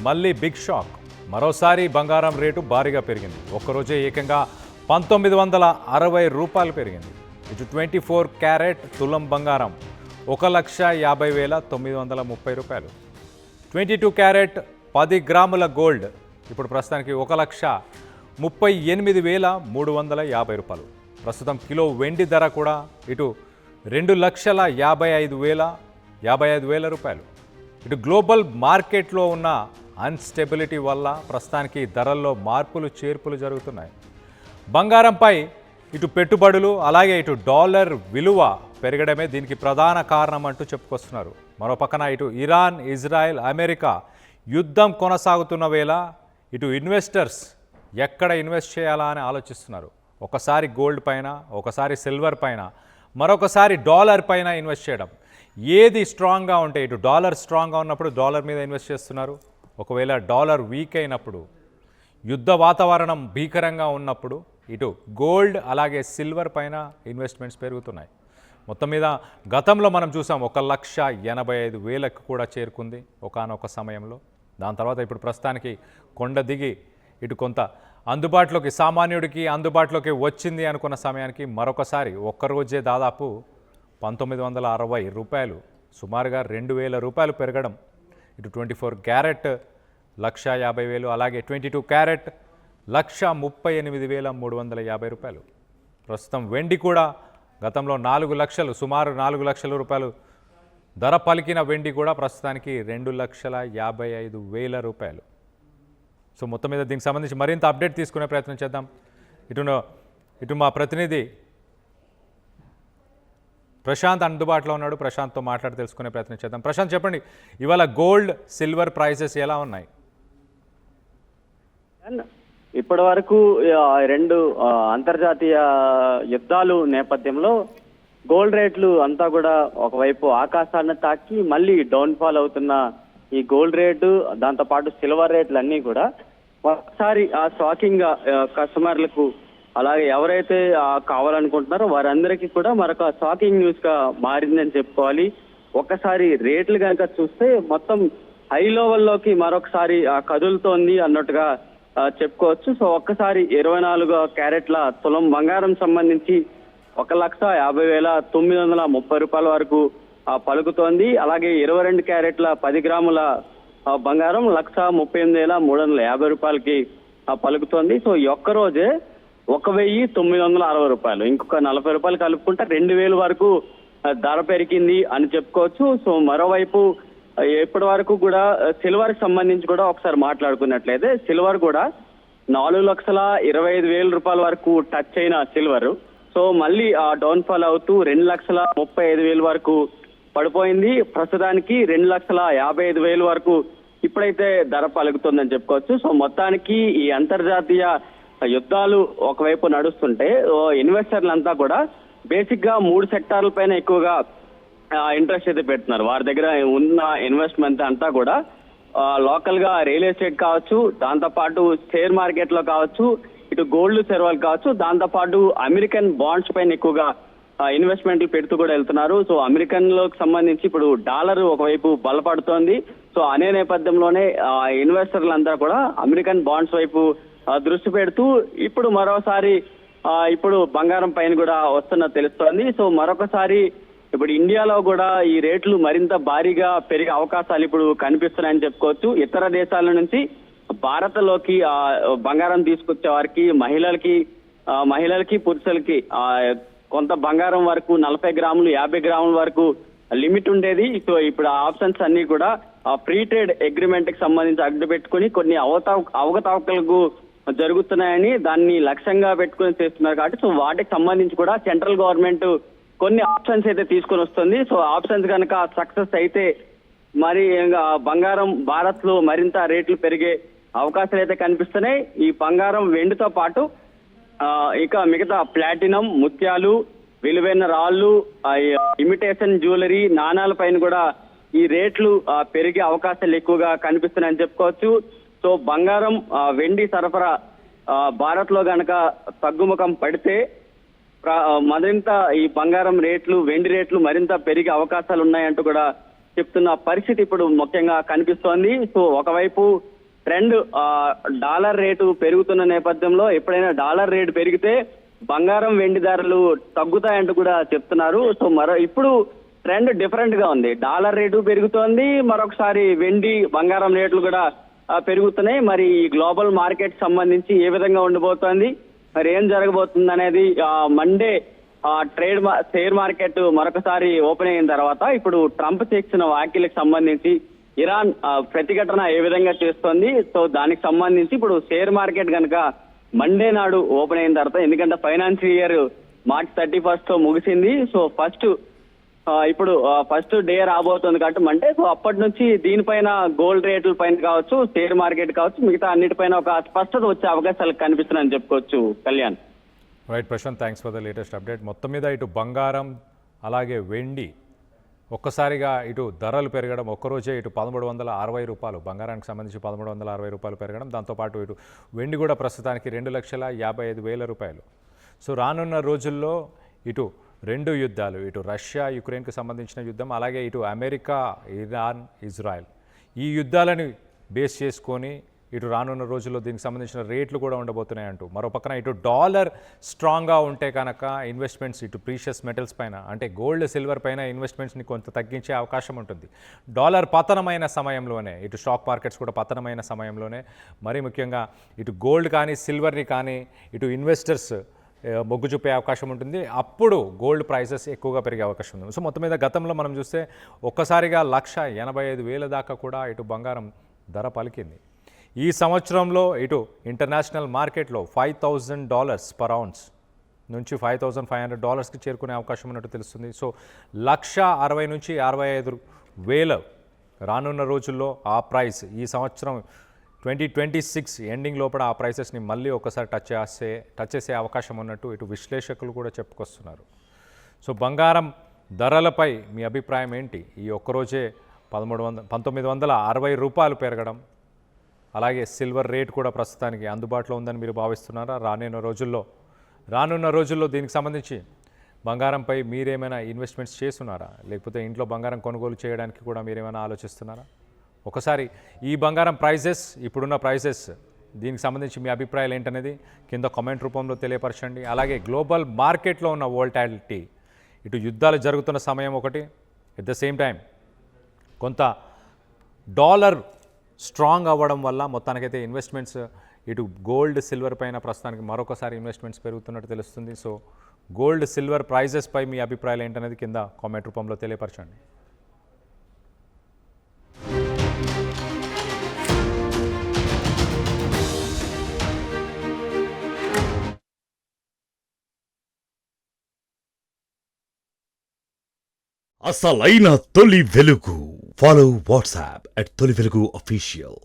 మళ్ళీ big shock. మరోసారి బంగారం రేటు భారీగా పెరిగింది. ఒక్కరోజే ఏకంగా 1960 రూపాయలు పెరిగింది. ఇటు 24 క్యారెట్ తులం బంగారం 1,50,930 రూపాయలు. 22 క్యారెట్ 10 గ్రాముల గోల్డ్ ఇప్పుడు ప్రస్తుతానికి 1,38,350 రూపాయలు. ప్రస్తుతం కిలో వెండి ధర కూడా ఇటు 2,55,000 రూపాయలు. ఇటు గ్లోబల్ మార్కెట్లో ఉన్న అన్స్టెబిలిటీ వల్ల ప్రస్తుతానికి ధరల్లో మార్పులు చేర్పులు జరుగుతున్నాయి. బంగారంపై ఇటు పెట్టుబడులు అలాగే ఇటు డాలర్ విలువ పెరగడమే దీనికి ప్రధాన కారణం అంటూ చెప్పుకొస్తున్నారు. మరో పక్కన ఇటు ఇరాన్, ఇజ్రాయెల్, అమెరికా యుద్ధం కొనసాగుతున్న వేళ ఇటు ఇన్వెస్టర్స్ ఎక్కడ ఇన్వెస్ట్ చేయాలా అని ఆలోచిస్తున్నారు. ఒకసారి గోల్డ్ పైన, ఒకసారి సిల్వర్ పైన, మరొకసారి డాలర్ పైన ఇన్వెస్ట్ చేయడం. ఏది స్ట్రాంగ్గా ఉంటే ఇటు డాలర్ స్ట్రాంగ్గా ఉన్నప్పుడు డాలర్ మీద ఇన్వెస్ట్ చేస్తున్నారు. ఒకవేళ డాలర్ వీక్ అయినప్పుడు, యుద్ధ వాతావరణం భీకరంగా ఉన్నప్పుడు ఇటు గోల్డ్ అలాగే సిల్వర్ పైన ఇన్వెస్ట్మెంట్స్ పెరుగుతున్నాయి. మొత్తం మీద గతంలో మనం చూసాం 1,85,000 కూడా చేరుకుంది ఒకానొక సమయంలో. దాని తర్వాత ఇప్పుడు ప్రస్తుతానికి కొండ దిగి ఇటు కొంత అందుబాటులోకి, సామాన్యుడికి అందుబాటులోకి వచ్చింది అనుకున్న సమయానికి మరొకసారి ఒక్కరోజే దాదాపు 1,960 రూపాయలు, సుమారుగా 2,000 రూపాయలు పెరగడం. ఇటు 24 క్యారెట్ 1,50,000, అలాగే 22 క్యారెట్ 1,38,350 రూపాయలు. ప్రస్తుతం వెండి కూడా గతంలో 4 లక్షలు, సుమారు 4 లక్షల రూపాయలు ధర పలికిన వెండి కూడా ప్రస్తుతానికి 2,55,000 రూపాయలు. సో మొత్తం మీద దీనికి సంబంధించి మరింత అప్డేట్ తీసుకునే ప్రయత్నం చేద్దాం. ఇటు మా ప్రతినిధి ప్రశాంత్ అందుబాటులో ఉన్నాడు. ప్రశాంత్తో మాట్లాడి తెలుసుకునే ప్రయత్నం చేద్దాం. ప్రశాంత్, చెప్పండి, ఇవాళ గోల్డ్, సిల్వర్ ప్రైసెస్ ఎలా ఉన్నాయి? ఇప్పటి వరకు 2 అంతర్జాతీయ యుద్ధాలు నేపథ్యంలో గోల్డ్ రేట్లు అంతా కూడా ఒకవైపు ఆకాశాన్ని తాకి మళ్ళీ డౌన్ఫాల్ అవుతున్న ఈ గోల్డ్ రేటు, దాంతో పాటు సిల్వర్ రేట్లు అన్నీ కూడా ఒకసారి షాకింగ్ గా కస్టమర్లకు, అలాగే ఎవరైతే కావాలనుకుంటున్నారో వారందరికీ కూడా మరొక షాకింగ్ న్యూస్ గా మారిందని చెప్పుకోవాలి. ఒక్కసారి రేట్లు కనుక చూస్తే మొత్తం హై లెవెల్లోకి మరొకసారి కదులుతోంది అన్నట్టుగా చెప్పుకోవచ్చు. సో ఒక్కసారి 24 క్యారెట్ల తులం బంగారం సంబంధించి 1,50,930 రూపాయల వరకు పలుకుతోంది. అలాగే 22 క్యారెట్ల 10 గ్రాముల బంగారం 1,38,350 రూపాయలకి పలుకుతోంది. సో ఈ ఒక్కరోజే 1,960 రూపాయలు, ఇంకొక 40 రూపాయలు కలుపుకుంటే 2,000 వరకు ధర పెరిగింది అని చెప్పుకోవచ్చు. సో మరోవైపు ఇప్పటి వరకు కూడా సిల్వర్ సంబంధించి కూడా ఒకసారి మాట్లాడుకున్నట్లయితే సిల్వర్ కూడా 4,25,000 రూపాయల వరకు టచ్ అయిన సిల్వర్ సో మళ్ళీ డౌన్ఫాల్ అవుతూ 2,35,000 వరకు పడిపోయింది. ప్రస్తుతానికి 2,55,000 వరకు ఇప్పుడైతే ధర పలుకుతుందని చెప్పుకోవచ్చు. సో మొత్తానికి ఈ అంతర్జాతీయ యుద్ధాలు ఒకవైపు నడుస్తుంటే ఇన్వెస్టర్లంతా కూడా బేసిక్ గా 3 సెక్టార్ల పైన ఎక్కువగా ఇంట్రెస్ట్ అయితే పెడుతున్నారు. వారి దగ్గర ఉన్న ఇన్వెస్ట్మెంట్ అంతా కూడా లోకల్ గా రియల్ ఎస్టేట్ కావచ్చు, దాంతో పాటు షేర్ మార్కెట్ లో కావచ్చు, ఇటు గోల్డ్ సిల్వర్ కావచ్చు, దాంతో పాటు అమెరికన్ బాండ్స్ పైన ఎక్కువగా ఇన్వెస్ట్మెంట్లు పెడుతూ కూడా వెళ్తున్నారు. సో అమెరికన్ లోకి సంబంధించి ఇప్పుడు డాలర్ ఒకవైపు బలపడుతోంది. సో అనే నేపథ్యంలోనే ఇన్వెస్టర్లంతా కూడా అమెరికన్ బాండ్స్ వైపు దృష్టి పెడుతూ ఇప్పుడు మరోసారి ఇప్పుడు బంగారం పైన కూడా వస్తున్న తెలుస్తోంది. సో మరొకసారి ఇప్పుడు ఇండియాలో కూడా ఈ రేట్లు మరింత భారీగా పెరిగే అవకాశాలు ఇప్పుడు కనిపిస్తున్నాయని చెప్పుకోవచ్చు. ఇతర దేశాల నుంచి భారత్లోకి బంగారం తీసుకొచ్చే వారికి మహిళలకి పురుషులకి కొంత బంగారం వరకు 40 గ్రాములు 50 గ్రాముల వరకు లిమిట్ ఉండేది. సో ఇప్పుడు ఆ ఆప్షన్స్ అన్ని కూడా ఫ్రీ ట్రేడ్ అగ్రిమెంట్ కి సంబంధించి అడ్డు పెట్టుకుని కొన్ని అవకతవకలకు జరుగుతున్నాయని దాన్ని లక్ష్యంగా పెట్టుకుని చేస్తున్నారు. కాబట్టి సో వాటికి సంబంధించి కూడా సెంట్రల్ గవర్నమెంట్ కొన్ని ఆప్షన్స్ అయితే తీసుకొని వస్తుంది. సో ఆప్షన్స్ కనుక సక్సెస్ అయితే మరి బంగారం భారత్ లో మరింత రేట్లు పెరిగే అవకాశాలు అయితే కనిపిస్తున్నాయి. ఈ బంగారం వెండితో పాటు ఇక మిగతా ప్లాటినం, ముత్యాలు, విలువైన రాళ్ళు, ఇమిటేషన్ జ్యువెలరీ, నాణాల పైన కూడా ఈ రేట్లు పెరిగే అవకాశాలు ఎక్కువగా కనిపిస్తున్నాయని చెప్పుకోవచ్చు. సో బంగారం, వెండి సరఫరా భారత్ లో గనక తగ్గుముఖం పడితే మరింత ఈ బంగారం రేట్లు, వెండి రేట్లు మరింత పెరిగే అవకాశాలు ఉన్నాయంటూ కూడా చెప్తున్న పరిస్థితి ఇప్పుడు ముఖ్యంగా కనిపిస్తోంది. సో ఒకవైపు ట్రెండ్ డాలర్ రేటు పెరుగుతున్న నేపథ్యంలో ఎప్పుడైనా డాలర్ రేటు పెరిగితే బంగారం వెండి ధరలు తగ్గుతాయంటూ కూడా చెప్తున్నారు. సో ఇప్పుడు ట్రెండ్ డిఫరెంట్ గా ఉంది. డాలర్ రేటు పెరుగుతోంది, మరొకసారి వెండి బంగారం రేట్లు కూడా పెరుగుతున్నాయి. మరి ఈ గ్లోబల్ మార్కెట్ సంబంధించి ఏ విధంగా ఉండబోతోంది, మరి ఏం జరగబోతుంది అనేది మండే షేర్ మార్కెట్ మరొకసారి ఓపెన్ అయిన తర్వాత ఇప్పుడు ట్రంప్ చేసిన వ్యాఖ్యలకు సంబంధించి ఇరాన్ ప్రతిఘటన ఏ విధంగా చేస్తోంది, సో దానికి సంబంధించి ఇప్పుడు షేర్ మార్కెట్ కనుక మండే నాడు ఓపెన్ అయిన తర్వాత, ఎందుకంటే ఫైనాన్షియల్ ఇయర్ మార్చ్ 31 ముగిసింది. సో ఫస్ట్ డే రాబోతుంది కాబట్టి మండే. సో అప్పటి నుంచి దీనిపైన గోల్డ్ రేట్ల పైన కావచ్చు, షేర్ మార్కెట్ కావచ్చు, మిగతా అన్నిటిపైన ఒక స్పష్టత వచ్చే అవకాశాలు కనిపిస్తున్నాయని చెప్పుకోవచ్చు. Kalyan. Right Prashant, thanks for the latest update. మొత్తం మీద ఇటు బంగారం అలాగే వెండి ఒక్కసారిగా ఇటు ధరలు పెరగడం, ఒక్కరోజే ఇటు 1360 రూపాయలు బంగారానికి సంబంధించి 1360 రూపాయలు పెరగడం, దాంతోపాటు ఇటు వెండి కూడా ప్రస్తుతానికి 2,55,000 రూపాయలు. సో రానున్న రోజుల్లో ఇటు రెండు యుద్ధాలు, ఇటు రష్యా యుక్రెయిన్కి సంబంధించిన యుద్ధం, అలాగే ఇటు అమెరికా ఇరాన్ ఇజ్రాయెల్, ఈ యుద్ధాలను బేస్ చేసుకొని ఇటు రానున్న రోజుల్లో దీనికి సంబంధించిన రేట్లు కూడా ఉండబోతున్నాయంటూ, మరో పక్కన ఇటు డాలర్ స్ట్రాంగ్గా ఉంటే కనుక ఇన్వెస్ట్మెంట్స్ ఇటు ప్రీషియస్ మెటల్స్ పైన అంటే గోల్డ్ సిల్వర్ పైన ఇన్వెస్ట్మెంట్స్ని కొంత తగ్గించే అవకాశం ఉంటుంది. డాలర్ పతనమైన సమయంలోనే ఇటు స్టాక్ మార్కెట్స్ కూడా పతనమైన సమయంలోనే మరీ ముఖ్యంగా ఇటు గోల్డ్ కానీ సిల్వర్ని కానీ ఇటు ఇన్వెస్టర్స్ మొగ్గు చూపే అవకాశం ఉంటుంది. అప్పుడు గోల్డ్ ప్రైసెస్ ఎక్కువగా పెరిగే అవకాశం ఉంది. సో మొత్తం మీద గతంలో మనం చూస్తే ఒక్కసారిగా 1,85,000 దాకా కూడా ఇటు బంగారం ధర పలికింది. ఈ సంవత్సరంలో ఇటు ఇంటర్నేషనల్ మార్కెట్లో $5,000 పర్ ఔన్స్ నుంచి $5,500కి చేరుకునే అవకాశం ఉన్నట్టు తెలుస్తుంది. సో 1,60,000 నుంచి 65,000 రానున్న రోజుల్లో ఆ ప్రైస్ ఈ సంవత్సరం 2026 ఎండింగ్ లోపల ఆ ప్రైసెస్ని మళ్ళీ ఒకసారి టచ్ చేసే అవకాశం ఉన్నట్టు ఇటు విశ్లేషకులు కూడా చెప్పుకొస్తున్నారు. సో బంగారం ధరలపై మీ అభిప్రాయం ఏంటి? ఈ ఒక్కరోజే 1960 రూపాయలు పెరగడం, అలాగే సిల్వర్ రేట్ కూడా ప్రస్తుతానికి అందుబాటులో ఉందని మీరు భావిస్తున్నారా? రానున్న రోజుల్లో దీనికి సంబంధించి బంగారంపై మీరేమైనా ఇన్వెస్ట్మెంట్స్ చేస్తున్నారా, లేకపోతే ఇంట్లో బంగారం కొనుగోలు చేయడానికి కూడా మీరేమైనా ఆలోచిస్తున్నారా? ఒకసారి ఈ బంగారం ప్రైజెస్, ఇప్పుడున్న ప్రైజెస్, దీనికి సంబంధించి మీ అభిప్రాయాలు ఏంటనేది కింద కామెంట్ రూపంలో తెలియపరచండి. అలాగే గ్లోబల్ మార్కెట్లో ఉన్న వోల్టాలిటీ, ఇటు యుద్ధాలు జరుగుతున్న సమయం ఒకటి, ఎట్ ద సేమ్ టైం కొంత డాలర్ స్ట్రాంగ్ అవ్వడం వల్ల మొత్తానికైతే ఇన్వెస్ట్మెంట్స్ ఇటు గోల్డ్ సిల్వర్ పైన ప్రస్తుతానికి మరొకసారి ఇన్వెస్ట్మెంట్స్ పెరుగుతున్నట్టు తెలుస్తుంది. సో గోల్డ్ సిల్వర్ ప్రైజెస్ పై మీ అభిప్రాయాలు ఏంటనేది కింద కామెంట్ రూపంలో తెలియపరచండి. అసలైన తొలి వెలుగు. ఫాలో వాట్సాప్ @తొలి వెలుగు official.